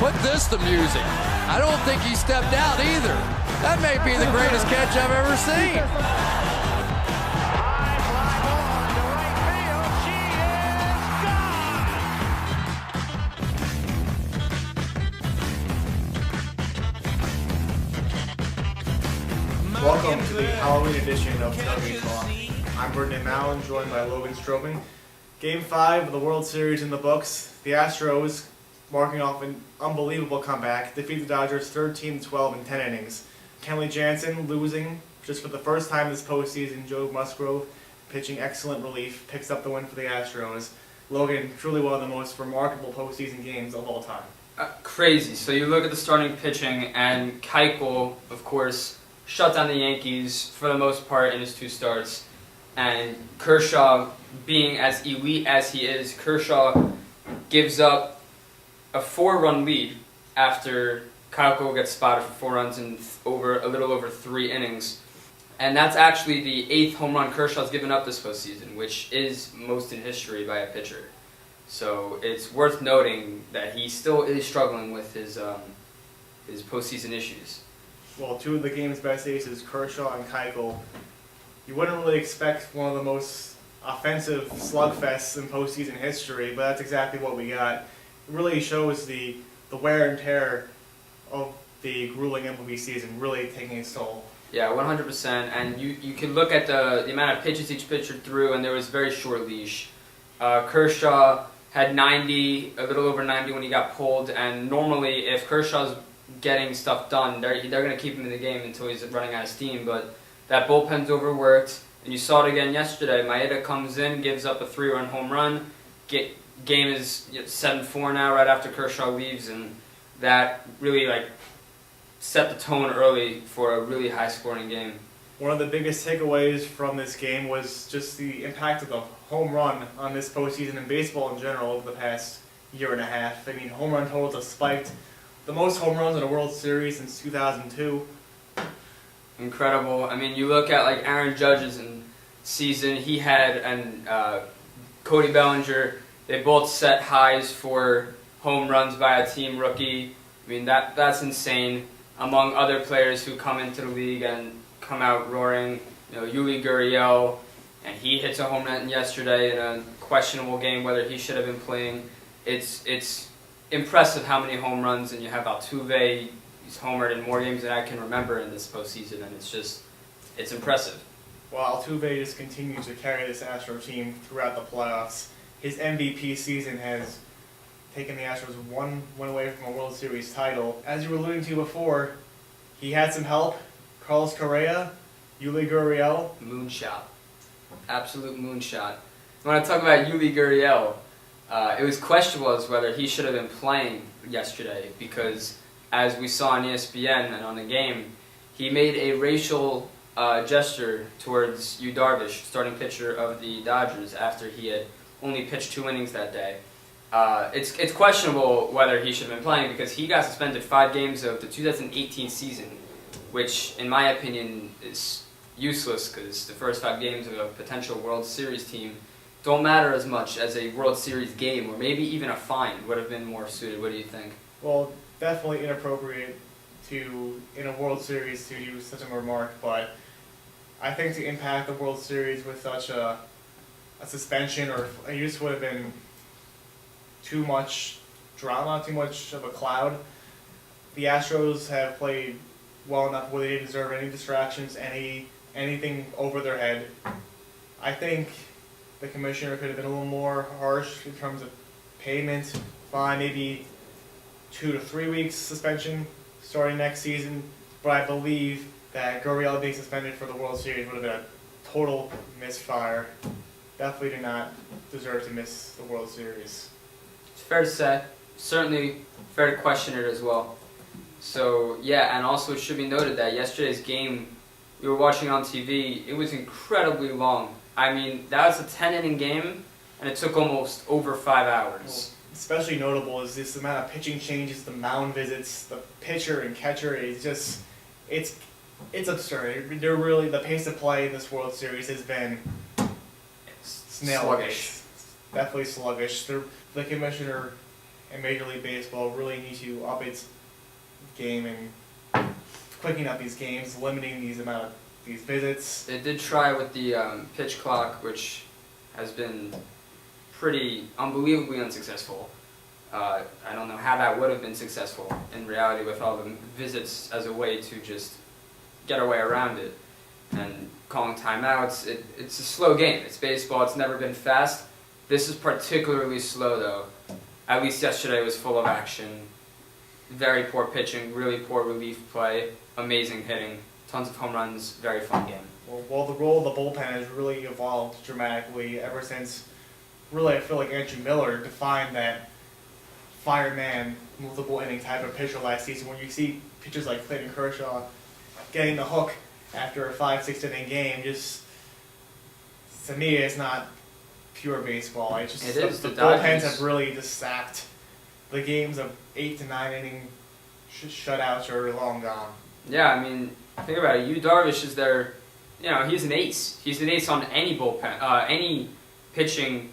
Put this to music. I don't think he stepped out either. That may be the greatest catch I've ever seen. Welcome to the Halloween edition of Tailgate Talk. I'm Jordan Gozinsky, joined by Logan Strobing. Game 5 of the World Series in the books. The Astros, marking off an unbelievable comeback, defeat the Dodgers 13-12 in 10 innings. Kenley Jansen losing just for the first time this postseason. Joe Musgrove pitching excellent relief, picks up the win for the Astros. Logan, truly one of the most remarkable postseason games of all time. Crazy. So you look at the starting pitching, and Keuchel, of course, shut down the Yankees for the most part in his 2 starts. And Kershaw, being as elite as he is, Kershaw gives up a 4-run lead after Keuchel gets spotted for 4 runs in a little over 3 innings. And that's actually the 8th home run Kershaw's given up this postseason, which is most in history by a pitcher. So it's worth noting that he still is struggling with his postseason issues. Well, 2 of the game's best aces, Kershaw and Keuchel. You wouldn't really expect one of the most offensive slugfests in postseason history, but that's exactly what we got. It really shows the wear and tear of the grueling MLB season really taking its toll. Yeah, 100%. And you can look at the amount of pitches each pitcher threw, and there was very short leash. Kershaw had 90, a little over 90 when he got pulled, and normally if Kershaw's getting stuff done, they're going to keep him in the game until he's running out of steam, but that bullpen's overworked, and you saw it again yesterday. Maeda comes in, gives up a 3-run home run. Game is 7-4 now right after Kershaw leaves, and that really set the tone early for a really high-scoring game. One of the biggest takeaways from this game was just the impact of the home run on this postseason and baseball in general over the past year and a half. I mean, home run totals have spiked. The most home runs in a World Series since 2002. Incredible. I mean, you look at Aaron Judge's season, he had, and Cody Bellinger, they both set highs for home runs by a team rookie. I mean, that's insane. Among other players who come into the league and come out roaring, Yuli Gurriel, and he hits a home run yesterday in a questionable game whether he should have been playing. It's impressive how many home runs, and you have Altuve. He's homered in more games than I can remember in this postseason, and it's impressive. Well, Altuve just continues to carry this Astro team throughout the playoffs. His MVP season has taken the Astros one win away from a World Series title. As you were alluding to before, he had some help. Carlos Correa, Yuli Gurriel. Moonshot. Absolute moonshot. When I talk about Yuli Gurriel, it was questionable as whether he should have been playing yesterday because, as we saw on ESPN and on the game, he made a racial gesture towards Yu Darvish, starting pitcher of the Dodgers, after he had only pitched 2 innings that day. It's questionable whether he should have been playing because he got suspended 5 games of the 2018 season, which, in my opinion, is useless because the first 5 games of a potential World Series team don't matter as much as a World Series game, or maybe even a fine would have been more suited. What do you think? Well, definitely inappropriate in a World Series to use such a remark, but I think to impact the World Series with such a suspension or a use would have been too much drama, too much of a cloud. The Astros have played well enough where they didn't deserve any distractions, anything over their head. I think the commissioner could have been a little more harsh in terms of payment, fine, maybe 2 to 3 weeks suspension starting next season. But I believe that Gurriel being suspended for the World Series would have been a total misfire. Definitely did not deserve to miss the World Series. It's fair to say. Certainly fair to question it as well. So, yeah, and also it should be noted that yesterday's game, we were watching on TV, it was incredibly long. I mean, that was a 10-inning game, and it took almost over 5 hours. Well, especially notable is this amount of pitching changes, the mound visits, the pitcher and catcher. It's just, it's absurd. They're really, the pace of play in this World Series has been snail sluggish. pace. Definitely sluggish. The commissioner and Major League Baseball really need to up its game and quickening up these games, limiting these visits. They did try with the pitch clock, which has been pretty unbelievably unsuccessful. I don't know how that would have been successful in reality with all the visits as a way to just get our way around it. And calling timeouts, it's a slow game. It's baseball. It's never been fast. This is particularly slow, though. At least yesterday was full of action. Very poor pitching, really poor relief play, amazing hitting, tons of home runs, very fun game. Well, the role of the bullpen has really evolved dramatically ever since, really, I feel like Andrew Miller defined that fireman, multiple inning type of pitcher last season. When you see pitchers like Clayton Kershaw getting the hook after a 5-6 inning game, just to me, it's not pure baseball. It is. The bullpens have really just sacked the games of 8 to 9 inning shutouts are long gone. Yeah, I mean, think about it. Yu Darvish is their, he's an ace. He's an ace on any bullpen, any pitching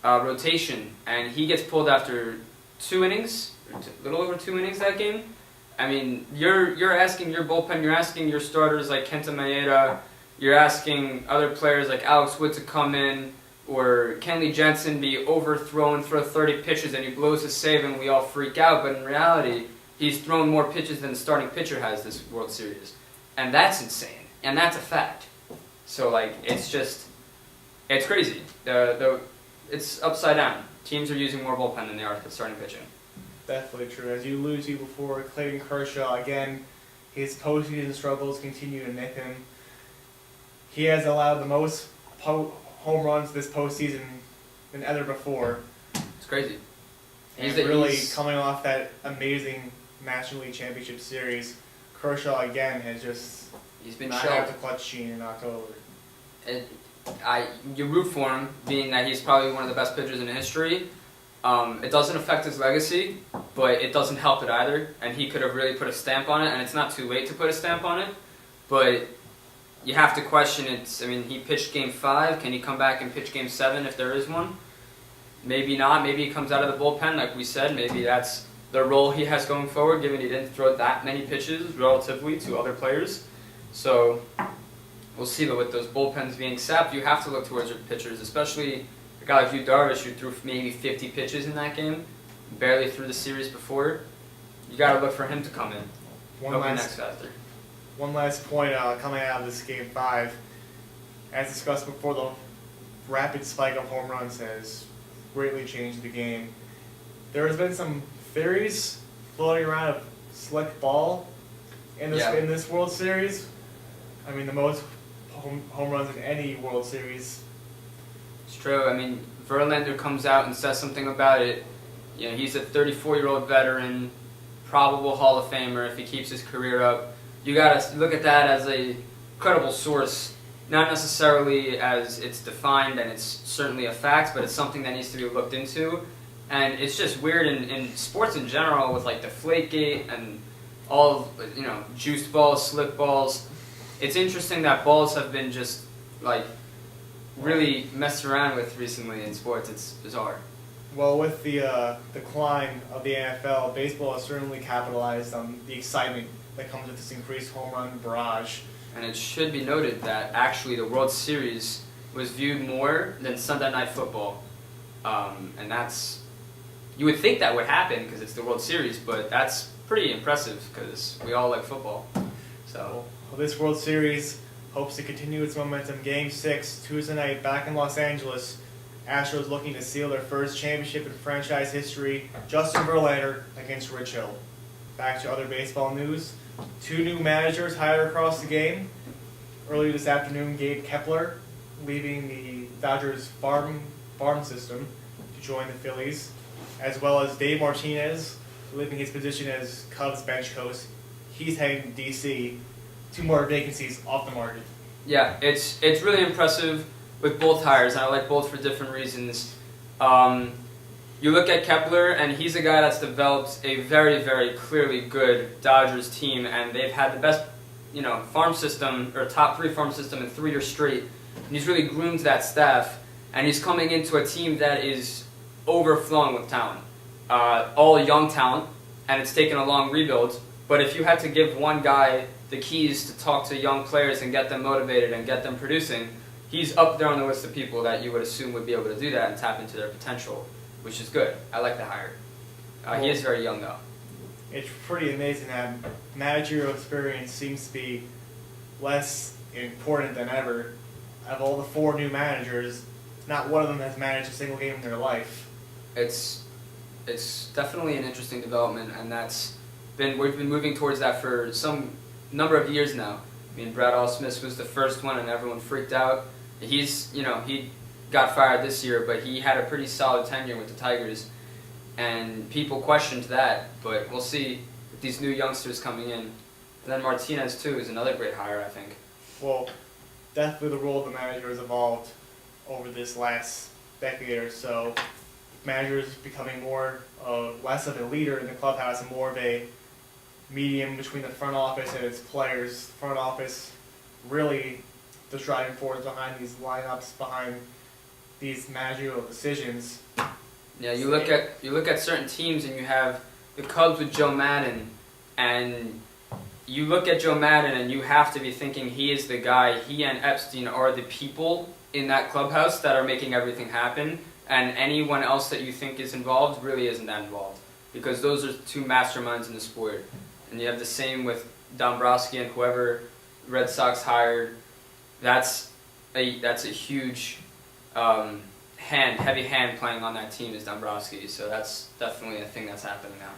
rotation, and he gets pulled after 2 innings, a little over 2 innings that game. I mean, you're asking your bullpen, you're asking your starters like Kenta Maeda, you're asking other players like Alex Wood to come in, or Kenley Jensen be overthrown for 30 pitches and he blows a save and we all freak out. But in reality, he's thrown more pitches than the starting pitcher has this World Series. And that's insane. And that's a fact. So, it's crazy. It's upside down. Teams are using more bullpen than they are for starting pitching. Definitely true. As you alluded to before, Clayton Kershaw, again, his postseason struggles continue to nip him. He has allowed the most home runs this postseason than ever before. It's crazy. And he's coming off that amazing National League Championship Series. Kershaw again has he's been not had the clutch gene in October. You root for him, being that he's probably one of the best pitchers in history. It doesn't affect his legacy, but it doesn't help it either. And he could have really put a stamp on it, and it's not too late to put a stamp on it. But you have to question it. I mean, he pitched Game 5. Can he come back and pitch Game 7 if there is one? Maybe not. Maybe he comes out of the bullpen, like we said. Maybe that's the role he has going forward, given he didn't throw that many pitches relatively to other players. So we'll see. But with those bullpens being sapped, you have to look towards your pitchers, especially a guy like Yu Darvish, who threw maybe 50 pitches in that game, barely threw the series before. You got to look for him to come in. One last point coming out of this Game 5. As discussed before, the rapid spike of home runs has greatly changed the game. There has been some theories floating around of slick ball in this World Series. I mean, the most home runs in any World Series. It's true. I mean, Verlander comes out and says something about it. He's a 34-year-old veteran, probable Hall of Famer if he keeps his career up. You gotta look at that as a credible source, not necessarily as it's defined, and it's certainly a fact, but it's something that needs to be looked into. And it's just weird in sports in general with like Deflategate and all of, juiced balls, slick balls. It's interesting that balls have been just really messed around with recently in sports. It's bizarre. Well, with the decline of the NFL, baseball has certainly capitalized on the excitement that comes with this increased home run barrage. And it should be noted that actually the World Series was viewed more than Sunday Night Football. And that's, you would think that would happen because it's the World Series, but that's pretty impressive because we all like football. So this World Series hopes to continue its momentum. Game 6, Tuesday night, back in Los Angeles. Astros looking to seal their first championship in franchise history. Justin Verlander against Rich Hill. Back to other baseball news. 2 new managers hired across the game. Earlier this afternoon, Gabe Kepler leaving the Dodgers farm system to join the Phillies, as well as Dave Martinez leaving his position as Cubs bench coach. He's heading to D.C. 2 more vacancies off the market. Yeah, it's really impressive with both hires, and I like both for different reasons. You look at Kepler, and he's a guy that's developed a very, very clearly good Dodgers team, and they've had the best, farm system, or top 3 farm system in 3 years straight. And he's really groomed that staff, and he's coming into a team that is overflowing with talent. all young talent, and it's taken a long rebuild. But if you had to give one guy the keys to talk to young players and get them motivated and get them producing, he's up there on the list of people that you would assume would be able to do that and tap into their potential, which is good. I like the hire. He is very young, though. It's pretty amazing that managerial experience seems to be less important than ever. Of all the 4 new managers, not one of them has managed a single game in their life. It's definitely an interesting development, and we've been moving towards that for some number of years now. I mean, Brad Smith was the first one, and everyone freaked out. He got fired this year, but he had a pretty solid tenure with the Tigers, and people questioned that. But we'll see with these new youngsters coming in. And then Martinez too is another great hire, I think. Well, definitely the role of the manager has evolved over this last decade or so. Managers becoming less of a leader in the clubhouse and more of a medium between the front office and its players. Front office really the driving force behind these lineups, behind these managerial decisions. Yeah, you look at certain teams, and you have the Cubs with Joe Madden, and you look at Joe Madden and you have to be thinking he is the guy. He and Epstein are the people in that clubhouse that are making everything happen, and anyone else that you think is involved really isn't that involved, because those are 2 masterminds in the sport. And you have the same with Dombrowski and whoever Red Sox hired. That's a huge heavy hand playing on that team is Dombrowski. So that's definitely a thing that's happening now.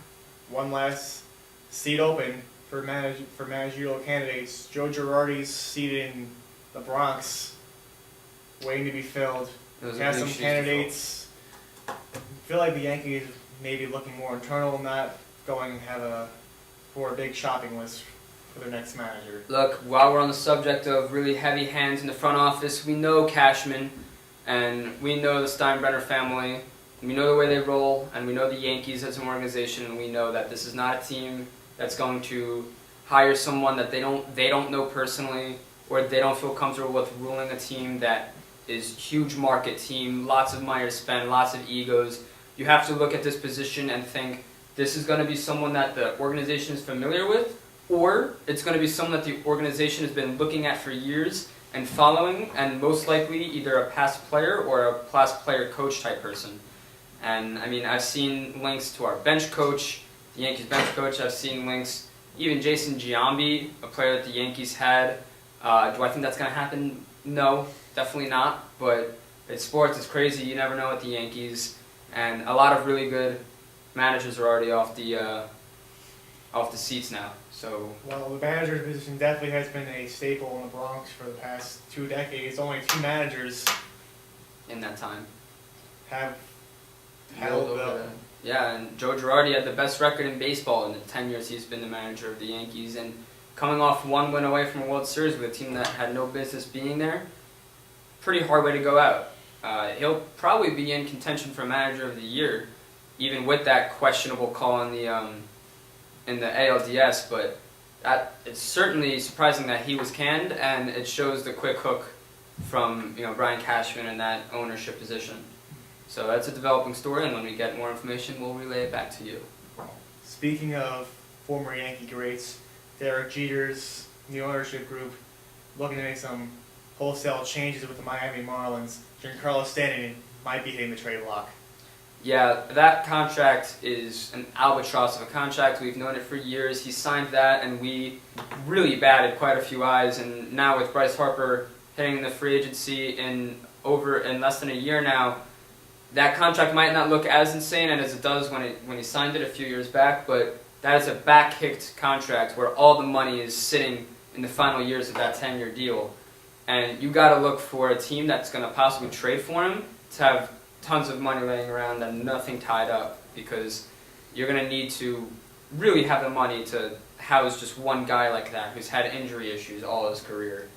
One last seat open for managerial candidates. Joe Girardi's seat in the Bronx, waiting to be filled. Those We are have big some shoes to candidates. I feel like the Yankees may be looking more internal, not going for a big shopping list for their next manager. Look, while we're on the subject of really heavy hands in the front office, we know Cashman, and we know the Steinbrenner family, and we know the way they roll, and we know the Yankees as an organization, and we know that this is not a team that's going to hire someone that they don't know personally, or they don't feel comfortable with ruling a team that is huge market team, lots of money to spend, lots of egos. You have to look at this position and think, this is going to be someone that the organization is familiar with, or it's going to be someone that the organization has been looking at for years and following, and most likely either a past player or a past player coach type person. And I mean, I've seen links to our bench coach, the Yankees bench coach. I've seen links, even Jason Giambi, a player that the Yankees had. Do I think that's going to happen? No, definitely not. But it's sports, it's crazy. You never know with the Yankees. And a lot of really good managers are already off the seats now. So well, the manager's position definitely has been a staple in the Bronx for the past 2 decades. Only 2 managers in that time have held yeah, and Joe Girardi had the best record in baseball in the 10 years he's been the manager of the Yankees, and coming off 1 win away from a World Series with a team that had no business being there, pretty hard way to go out. He'll probably be in contention for manager of the year, even with that questionable call in the ALDS, but it's certainly surprising that he was canned, and it shows the quick hook from Brian Cashman in that ownership position. So that's a developing story, and when we get more information, we'll relay it back to you. Speaking of former Yankee greats, Derek Jeter's new ownership group looking to make some wholesale changes with the Miami Marlins. Giancarlo Stanton might be hitting the trade block. Yeah, that contract is an albatross of a contract. We've known it for years. He signed that, and we really batted quite a few eyes. And now with Bryce Harper hitting the free agency in less than a year now, that contract might not look as insane as it does when he signed it a few years back, but that is a back-kicked contract where all the money is sitting in the final years of that 10-year deal. And you got to look for a team that's going to possibly trade for him to have tons of money laying around and nothing tied up, because you're going to need to really have the money to house just one guy like that who's had injury issues all his career.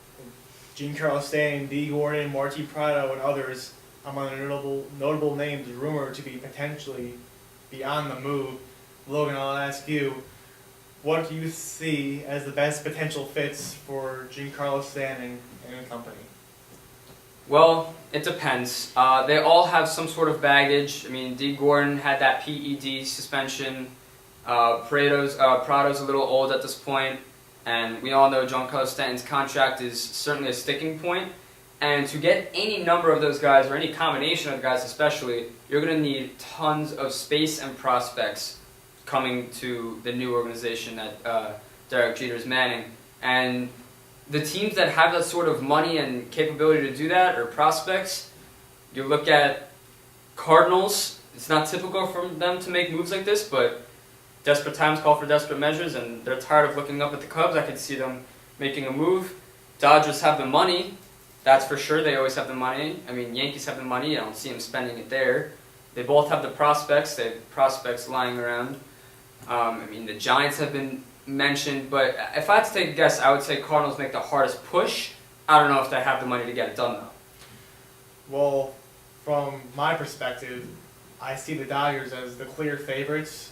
Giancarlo Stanton, D. Gordon, Marty Prado, and others among the notable names rumored to be potentially on the move. Logan, I'll ask you, what do you see as the best potential fits for Giancarlo Stanton and company? Well, it depends. They all have some sort of baggage. I mean, D. Gordon had that PED suspension. Prado's a little old at this point, and we all know Giancarlo Stanton's contract is certainly a sticking point. And to get any number of those guys, or any combination of guys especially, you're going to need tons of space and prospects coming to the new organization that Derek Jeter's manning. And the teams that have that sort of money and capability to do that, or prospects, you look at Cardinals. It's not typical for them to make moves like this, but desperate times call for desperate measures, and they're tired of looking up at the Cubs. I could see them making a move. Dodgers have the money. That's for sure. They always have the money. I mean, Yankees have the money. I don't see them spending it there. They both have the prospects. They have prospects lying around. I mean, the Giants have been mentioned, but if I had to take a guess, I would say Cardinals make the hardest push. I don't know if they have the money to get it done, though. Well, from my perspective, I see the Dodgers as the clear favorites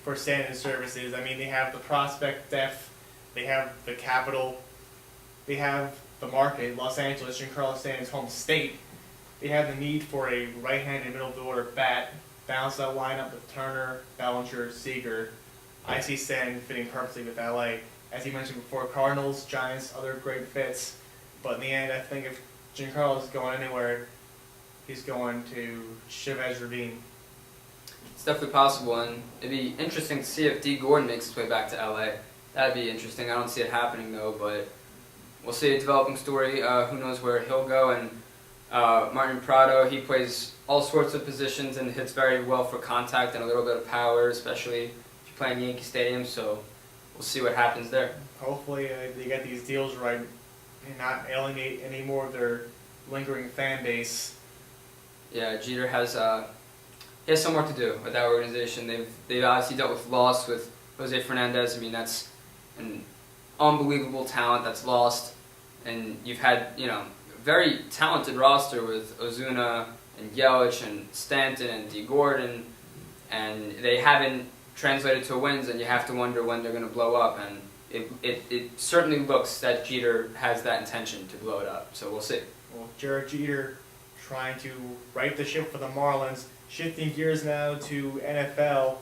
for Stanton's services. I mean, they have the prospect depth, they have the capital, they have the market. Los Angeles, Giancarlo Stanton's home state. They have the need for a right-handed middle-of-the-order bat, balance that lineup with Turner, Bellinger, Seager. I see Stanton fitting perfectly with LA. As you mentioned before, Cardinals, Giants, other great fits. But in the end, I think if Giancarlo is going anywhere, he's going to Chavez Ravine. It's definitely possible, and it'd be interesting to see if D. Gordon makes his way back to LA. That'd be interesting. I don't see it happening, though, but we'll see a developing story. Who knows where he'll go. And Martin Prado, he plays all sorts of positions and hits very well for contact and a little bit of power, especially if you play in Yankee Stadium. So we'll see what happens there. Hopefully they get these deals right and not alienate any more of their lingering fan base. Yeah, Jeter has he has some work to do with that organization. They've obviously dealt with loss with Jose Fernandez. I mean, that's an unbelievable talent that's lost, and you've had very talented roster with Ozuna and Yelich and Stanton and D. Gordon, and they haven't translated to wins, and you have to wonder when they're going to blow up. And it certainly looks that Jeter has that intention to blow it up. So we'll see. Well, Jared Jeter trying to right the ship for the Marlins. Shifting gears now to NFL,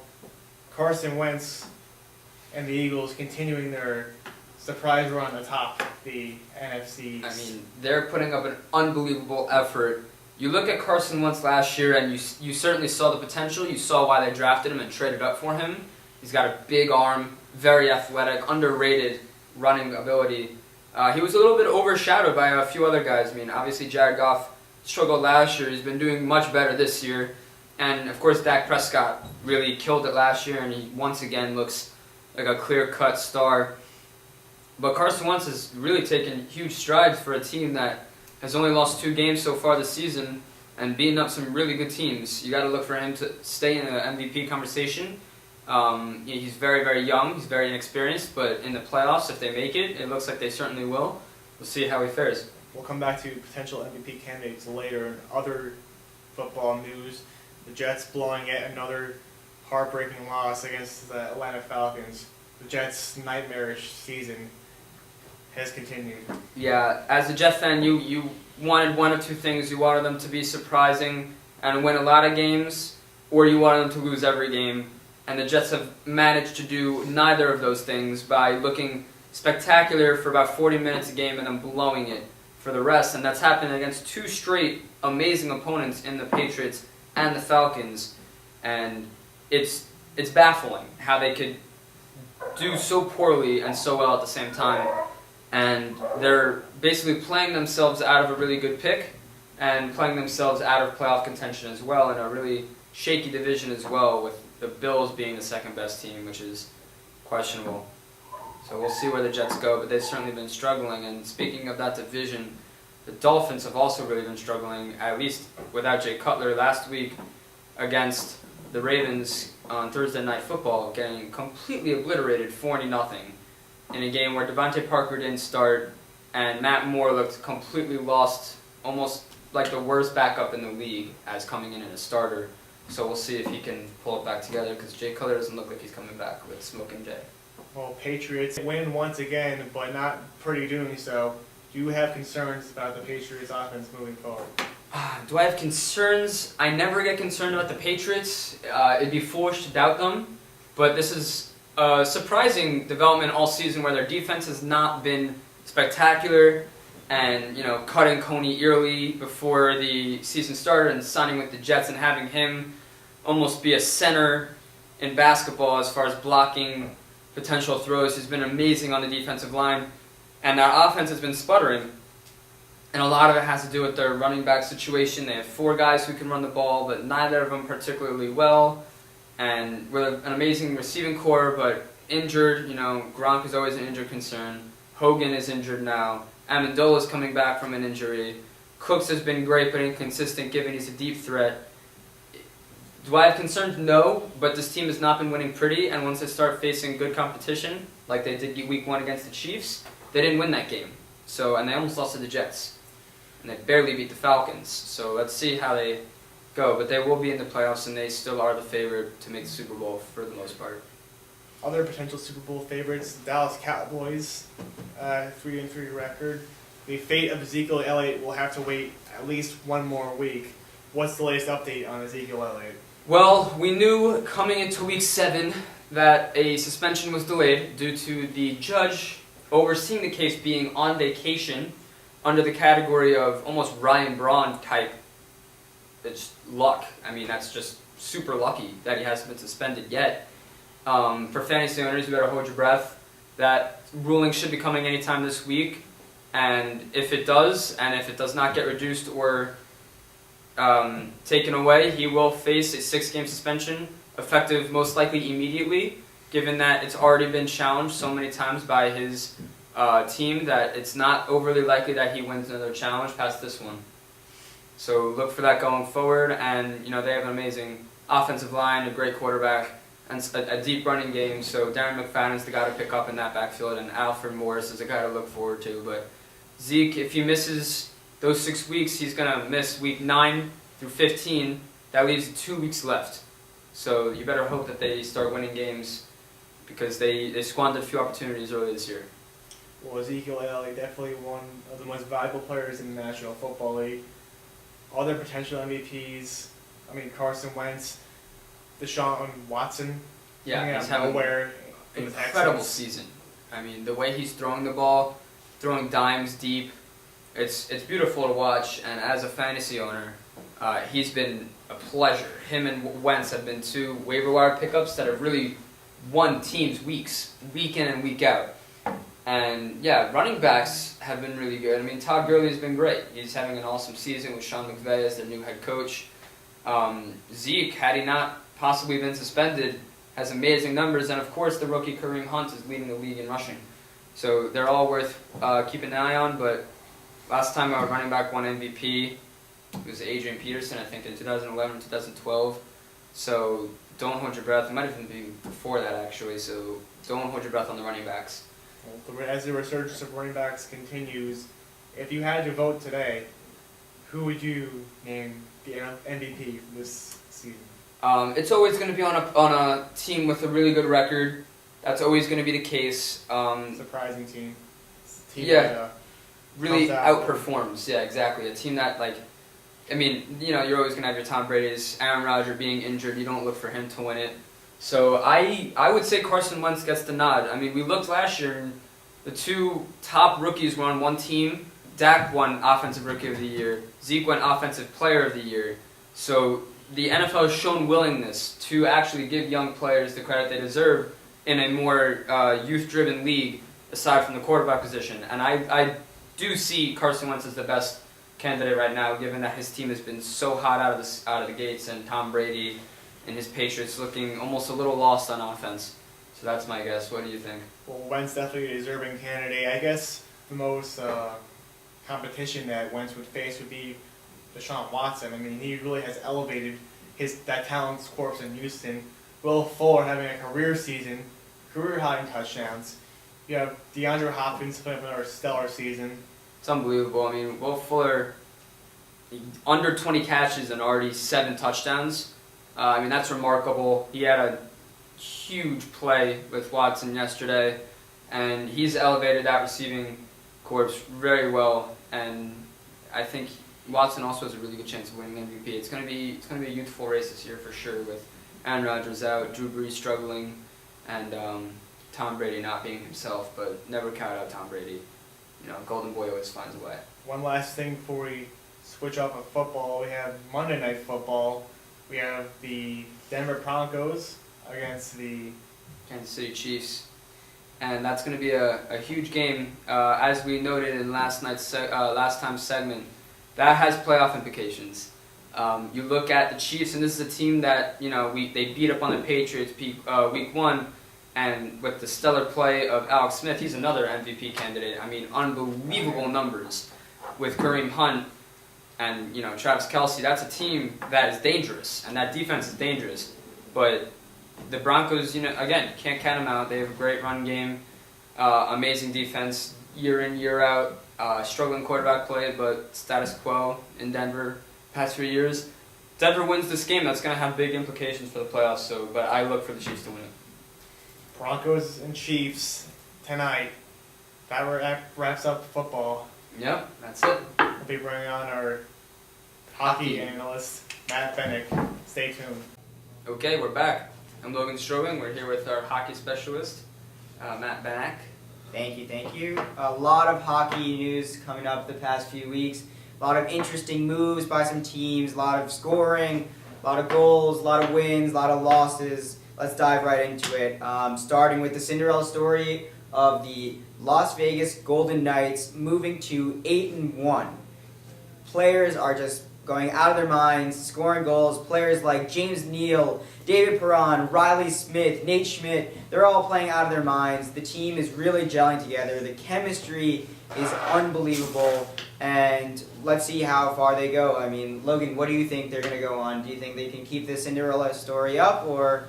Carson Wentz and the Eagles continuing their surprise run atop the NFC. I mean, they're putting up an unbelievable effort. You look at Carson Wentz last year, and you certainly saw the potential. You saw why they drafted him and traded up for him. He's got a big arm, very athletic, underrated running ability. He was a little bit overshadowed by a few other guys. I mean, obviously Jared Goff struggled last year. He's been doing much better this year. And, of course, Dak Prescott really killed it last year, and he once again looks like a clear-cut star. But Carson Wentz has really taken huge strides for a team that has only lost 2 games so far this season and beaten up some really good teams. You got to look for him to stay in the MVP conversation. He's very, very young. He's very inexperienced. But in the playoffs, if they make it, it looks like they certainly will. We'll see how he fares. We'll come back to potential MVP candidates later. In other football news, the Jets blowing yet another heartbreaking loss against the Atlanta Falcons. The Jets' nightmarish season has continued. Yeah, as a Jet fan, you wanted one of two things. You wanted them to be surprising and win a lot of games, or you wanted them to lose every game. And the Jets have managed to do neither of those things by looking spectacular for about 40 minutes a game and then blowing it for the rest. And that's happened against 2 straight amazing opponents in the Patriots and the Falcons. And it's baffling how they could do so poorly and so well at the same time. And they're basically playing themselves out of a really good pick and playing themselves out of playoff contention as well in a really shaky division as well, with the Bills being the second best team, which is questionable. So we'll see where the Jets go, but they've certainly been struggling. And speaking of that division, the Dolphins have also really been struggling, at least without Jay Cutler last week against the Ravens on Thursday Night Football, getting completely obliterated 40-0 in a game where Devontae Parker didn't start and Matt Moore looked completely lost, almost like the worst backup in the league as coming in as a starter. So we'll see if he can pull it back together, because Jay Cutler doesn't look like he's coming back with Smoking Jay. Well, Patriots win once again, but not pretty doing so. do you have concerns about the Patriots' offense moving forward? Do I have concerns? I never get concerned about the Patriots. It'd be foolish to doubt them, but this is a surprising development all season where their defense has not been spectacular, and cutting Coney early before the season started and signing with the Jets and having him almost be a center in basketball as far as blocking potential throws. He's been amazing on the defensive line, and their offense has been sputtering. And a lot of it has to do with their running back situation. They have 4 guys who can run the ball, but neither of them particularly well. And with an amazing receiving core, but injured, Gronk is always an injured concern. Hogan is injured now. Amendola is coming back from an injury. Cooks has been great, but inconsistent given he's a deep threat. Do I have concerns? No, but this team has not been winning pretty, and once they start facing good competition, like they did week 1 against the Chiefs, they didn't win that game. And they almost lost to the Jets. And they barely beat the Falcons. So let's see how they go. But they will be in the playoffs, and they still are the favorite to make the Super Bowl for the most part. Other potential Super Bowl favorites, the Dallas Cowboys, 3-3 record. The fate of Ezekiel Elliott will have to wait at least 1 more week. What's the latest update on Ezekiel Elliott? Well, we knew coming into Week 7 that a suspension was delayed due to the judge overseeing the case being on vacation under the category of almost Ryan Braun type. It's luck. I mean, that's just super lucky that he hasn't been suspended yet. For fantasy owners, you better hold your breath. That ruling should be coming anytime this week. And if it does, and if it does not get reduced or taken away, he will face a 6-game suspension, effective most likely immediately, given that it's already been challenged so many times by his team that it's not overly likely that he wins another challenge past this one. So look for that going forward, and they have an amazing offensive line, a great quarterback, and a deep running game. So Darren McFadden's the guy to pick up in that backfield, and Alfred Morris is a guy to look forward to. But Zeke, if he misses those 6 weeks, he's going to miss week 9 through 15. That leaves 2 weeks left. So you better hope that they start winning games, because they squandered a few opportunities earlier this year. Well, Ezekiel Elliott, definitely one of the most valuable players in the National Football League. Other potential MVPs, Carson Wentz, Deshaun Watson. Yeah, he's having an incredible season. I mean, the way he's throwing the ball, throwing dimes deep, it's beautiful to watch. And as a fantasy owner, he's been a pleasure. Him and Wentz have been 2 waiver wire pickups that have really won teams week in and week out. And yeah, running backs have been really good. I mean, Todd Gurley has been great. He's having an awesome season with Sean McVay as their new head coach. Zeke, had he not possibly been suspended, has amazing numbers. And of course, the rookie Kareem Hunt is leading the league in rushing. So they're all worth keeping an eye on. But last time our running back won MVP, it was Adrian Peterson, I think, in 2011, 2012. So don't hold your breath. It might have been before that, actually. So don't hold your breath on the running backs. Well, as the resurgence of running backs continues, if you had to vote today, who would you name the MVP for this season? It's always going to be on a team with a really good record. That's always going to be the case. Surprising team. That really outperforms. Yeah, exactly. A team that, you're always going to have your Tom Brady's, Aaron Rodgers being injured. You don't look for him to win it. So I would say Carson Wentz gets the nod. I mean, we looked last year, and the 2 top rookies were on one team. Dak won Offensive Rookie of the Year. Zeke won Offensive Player of the Year. So the NFL has shown willingness to actually give young players the credit they deserve in a more youth-driven league, aside from the quarterback position. And I do see Carson Wentz as the best candidate right now, given that his team has been so hot out of the gates, and Tom Brady and his Patriots looking almost a little lost on offense. So that's my guess. What do you think? Well, Wentz definitely a deserving candidate. I guess the most competition that Wentz would face would be Deshaun Watson. I mean, he really has elevated that talent corps in Houston. Will Fuller having a career season, career-high in touchdowns. You have DeAndre Hopkins putting up another stellar season. It's unbelievable. I mean, Will Fuller, under 20 catches and already 7 touchdowns. That's remarkable. He had a huge play with Watson yesterday, and he's elevated that receiving corps very well, and I think Watson also has a really good chance of winning MVP. It's gonna be a youthful race this year for sure, with Aaron Rodgers out, Drew Brees struggling, and Tom Brady not being himself. But never count out Tom Brady. You know, Golden Boy always finds a way. One last thing before we switch off of football, we have Monday Night Football. We have the Denver Broncos against the Kansas City Chiefs, and that's going to be a huge game. As we noted in last time's segment, that has playoff implications. You look at the Chiefs, and this is a team that they beat up on the Patriots week 1, and with the stellar play of Alex Smith, he's another MVP candidate. I mean, unbelievable numbers with Kareem Hunt and Travis Kelce. That's a team that is dangerous, and that defense is dangerous. But the Broncos, again, can't count them out. They have a great run game, amazing defense year in, year out, struggling quarterback play, but status quo in Denver past few years. Denver wins this game, that's going to have big implications for the playoffs. But I look for the Chiefs to win it. Broncos and Chiefs tonight. That wraps up football. Yep, that's it. We'll be bringing on our hockey analyst, Matt Bennick. Stay tuned. Okay, we're back. I'm Logan Strobing. We're here with our hockey specialist, Matt Bennick. Thank you. A lot of hockey news coming up the past few weeks. A lot of interesting moves by some teams, a lot of scoring, a lot of goals, a lot of wins, a lot of losses. Let's dive right into it. Starting with the Cinderella story of the Las Vegas Golden Knights moving to 8-1. Players are just going out of their minds, scoring goals. Players like James Neal, David Perron, Riley Smith, Nate Schmidt, they're all playing out of their minds. The team is really gelling together. The chemistry is unbelievable, and let's see how far they go. I mean, Logan, what do you think they're going to go on? Do you think they can keep this Cinderella story up, or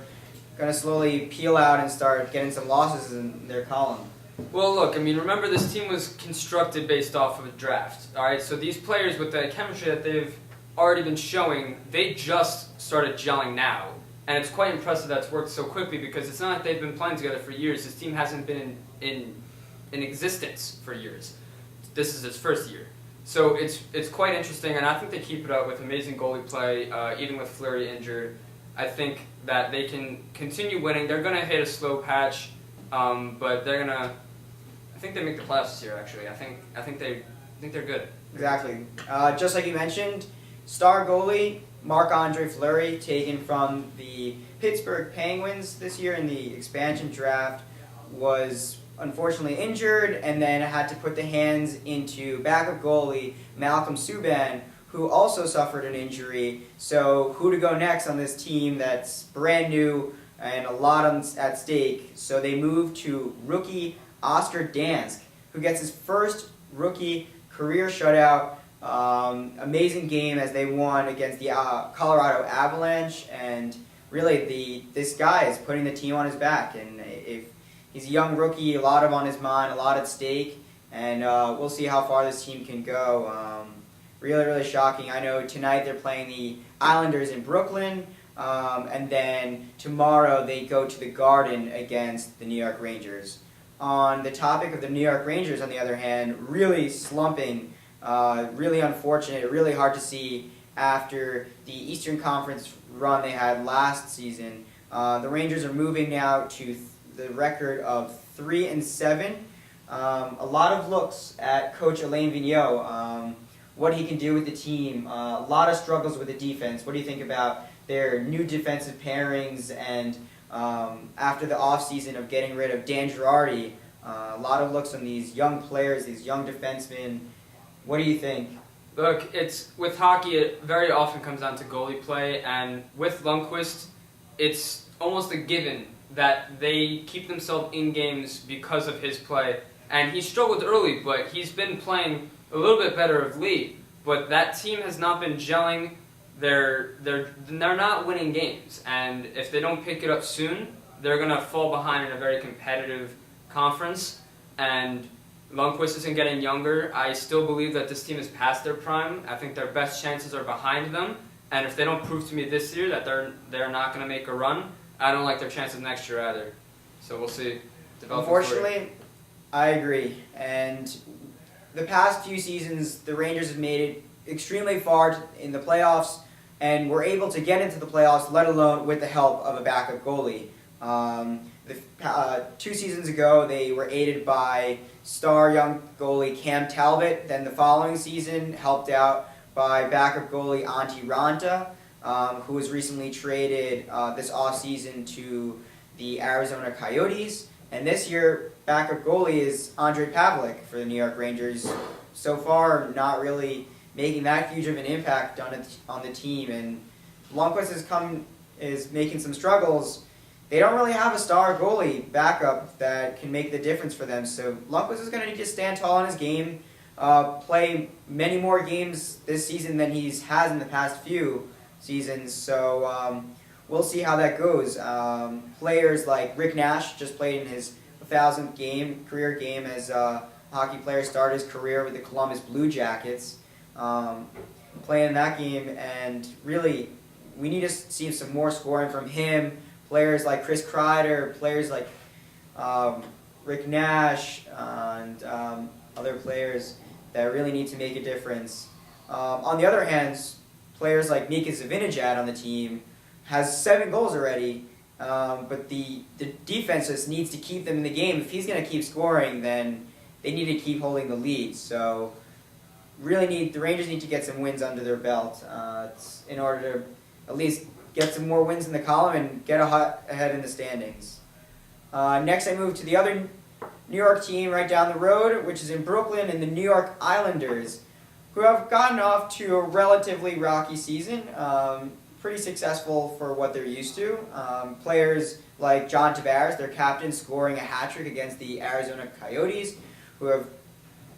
going to slowly peel out and start getting some losses in their column? Well, look, I mean, remember this team was constructed based off of a draft, all right? So these players, with the chemistry that they've already been showing, they just started gelling now. And it's quite impressive that it's worked so quickly, because it's not like they've been playing together for years. This team hasn't been in existence for years. This is its first year. So it's quite interesting, and I think they keep it up with amazing goalie play, even with Fleury injured. I think that they can continue winning. They're going to hit a slow patch, but I think they make the playoffs this year, actually. I think they're good. Exactly. Just like you mentioned, star goalie Marc-Andre Fleury, taken from the Pittsburgh Penguins this year in the expansion draft, was unfortunately injured and then had to put the hands into backup goalie Malcolm Subban, who also suffered an injury. So who to go next on this team that's brand new and a lot at stake? So they moved to rookie Oscar Dansk, who gets his first rookie career shutout. Amazing game as they won against the Colorado Avalanche, and really this guy is putting the team on his back, and if he's a young rookie, a lot on his mind, a lot at stake, and we'll see how far this team can go. Really shocking. I know tonight they're playing the Islanders in Brooklyn, and then tomorrow they go to the Garden against the New York Rangers. On the topic of the New York Rangers, on the other hand, really slumping, really unfortunate, really hard to see after the Eastern Conference run they had last season. The Rangers are moving now to the record of 3-7. A lot of looks at Coach Alain Vigneault, what he can do with the team. A lot of struggles with the defense. What do you think about their new defensive pairings, and after the offseason of getting rid of Dan Girardi, a lot of looks on these young players, these young defensemen. What do you think? Look, with hockey, it very often comes down to goalie play, and with Lundqvist, it's almost a given that they keep themselves in games because of his play. And he struggled early, but he's been playing a little bit better of late. But that team has not been gelling. They're not winning games, and if they don't pick it up soon, they're gonna fall behind in a very competitive conference. And Lundqvist isn't getting younger. I still believe that this team is past their prime. I think their best chances are behind them, and if they don't prove to me this year that they're not gonna make a run, I don't like their chances next year either. So we'll see. Unfortunately, I agree. And the past few seasons, the Rangers have made it extremely far in the playoffs, and were able to get into the playoffs, let alone with the help of a backup goalie. 2 seasons ago, they were aided by star young goalie Cam Talbot. Then the following season, helped out by backup goalie Antti Ranta, who was recently traded this offseason to the Arizona Coyotes. And this year, backup goalie is Andrei Pavlik for the New York Rangers. So far, not really making that huge of an impact on the team. And Lundqvist is making some struggles. They don't really have a star goalie backup that can make the difference for them. So Lundqvist is going to need to stand tall in his game, play many more games this season than he's had in the past few seasons. So we'll see how that goes. Players like Rick Nash just played in his 1,000th career game as a hockey player, started his career with the Columbus Blue Jackets, playing that game, and really we need to see some more scoring from him. Players like Chris Kreider, players like Rick Nash, and other players that really need to make a difference. On the other hand, players like Mika Zibanejad on the team has 7 goals already, but the defense just needs to keep them in the game. If he's going to keep scoring, then they need to keep holding the lead. So the Rangers need to get some wins under their belt in order to at least get some more wins in the column and get ahead in the standings. Next, I move to the other New York team right down the road, which is in Brooklyn, and the New York Islanders, who have gotten off to a relatively rocky season. Pretty successful for what they're used to. Players like John Tavares, their captain, scoring a hat trick against the Arizona Coyotes,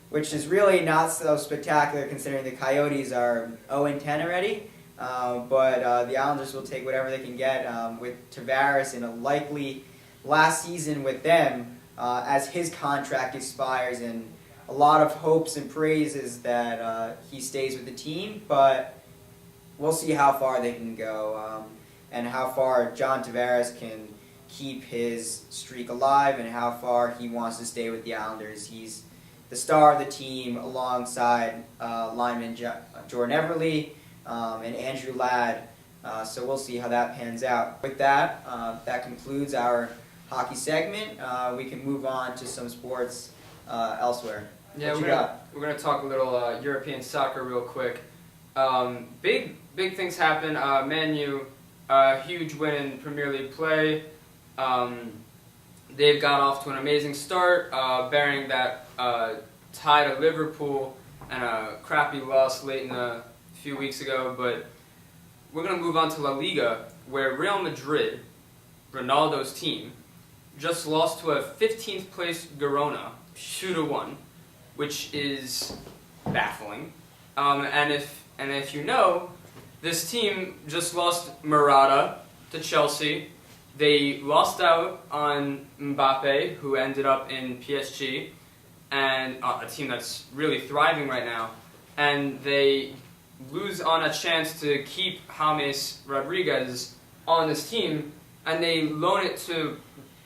which is really not so spectacular considering the Coyotes are 0-10 already. But the Islanders will take whatever they can get with Tavares in a likely last season with them as his contract expires, and a lot of hopes and praises that he stays with the team, but we'll see how far they can go and how far John Tavares can keep his streak alive and how far he wants to stay with the Islanders. He's the star of the team alongside lineman Jordan Everly and Andrew Ladd, so we'll see how that pans out. With that, that concludes our hockey segment. We can move on to some sports elsewhere. Yeah, we're gonna talk a little European soccer real quick. Big things happen. Man U, huge win in Premier League play. They've got off to an amazing start, bearing that tie to Liverpool and a crappy loss late in a few weeks ago. But we're going to move on to La Liga, where Real Madrid, Ronaldo's team, just lost to a 15th place Girona 2-1, which is baffling. And if you know, this team just lost Morata to Chelsea. They lost out on Mbappe, who ended up in PSG, and a team that's really thriving right now. And they lose on a chance to keep James Rodriguez on this team, and they loan it to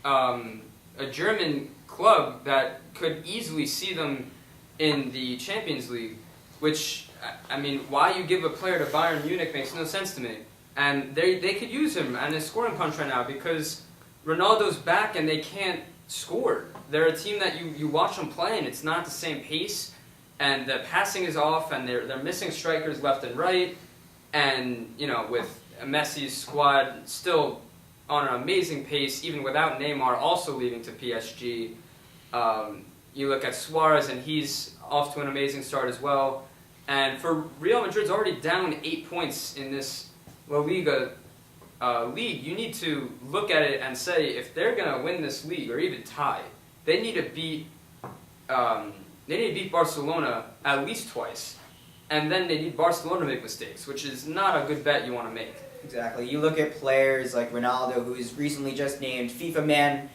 a German club that could easily see them in the Champions League, which, I mean, why you give a player to Bayern Munich makes no sense to me. And they could use him and his scoring punch right now because Ronaldo's back and they can't score. They're a team that you watch them play and it's not at the same pace, and the passing is off, and they're missing strikers left and right. And, you know, with Messi's squad still on an amazing pace, even without Neymar also leaving to PSG, you look at Suarez and he's off to an amazing start as well. And for Real Madrid's already down 8 points in this La Liga league, you need to look at it and say, if they're going to win this league or even tie, they need to beat Barcelona at least twice, and then they need Barcelona to make mistakes, which is not a good bet you want to make. Exactly. You look at players like Ronaldo, who is recently just named FIFA Man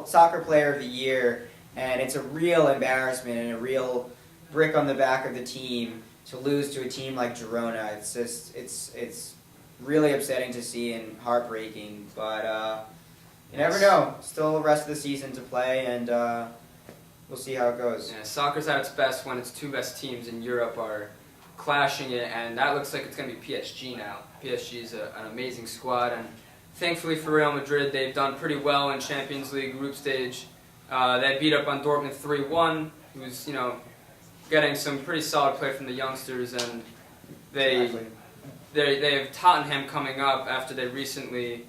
Soccer Player of the Year, and it's a real embarrassment and a real brick on the back of the team to lose to a team like Girona. It's just it's really upsetting to see and heartbreaking, but you never know. Still the rest of the season to play, and we'll see how it goes. Yeah, soccer's at its best when its two best teams in Europe are clashing it, and that looks like it's going to be PSG now. PSG is an amazing squad, and thankfully for Real Madrid, they've done pretty well in Champions League group stage. They beat up on Dortmund 3-1, who's, getting some pretty solid play from the youngsters, and they have Tottenham coming up after they recently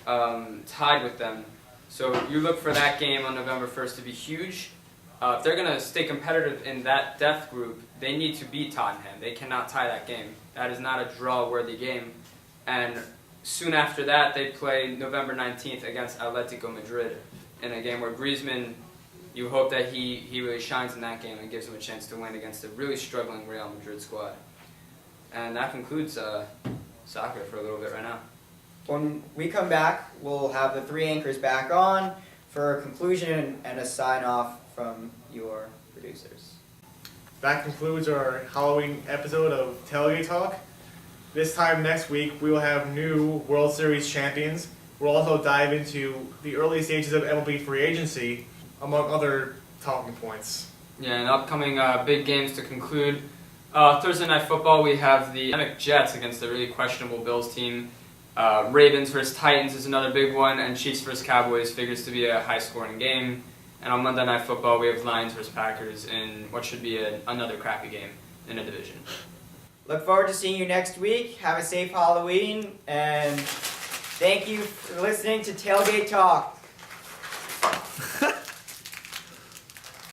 tied with them. So you look for that game on November 1st to be huge. If they're going to stay competitive in that death group, they need to beat Tottenham. They cannot tie that game. That is not a draw-worthy game. And soon after that, they play November 19th against Atletico Madrid in a game where Griezmann, you hope that he really shines in that game and gives them a chance to win against a really struggling Real Madrid squad. And that concludes soccer for a little bit right now. When we come back, we'll have the three anchors back on for a conclusion and a sign-off from your producers. That concludes our Halloween episode of Tailgate Talk. This time next week, we will have new World Series champions. We'll also dive into the early stages of MLB free agency, among other talking points. Yeah, and upcoming big games to conclude. Thursday Night Football, we have the dynamic Jets against the really questionable Bills team. Ravens versus Titans is another big one, and Chiefs versus Cowboys figures to be a high-scoring game. And on Monday Night Football, we have Lions versus Packers in what should be another crappy game in a division. Look forward to seeing you next week. Have a safe Halloween, and thank you for listening to Tailgate Talk.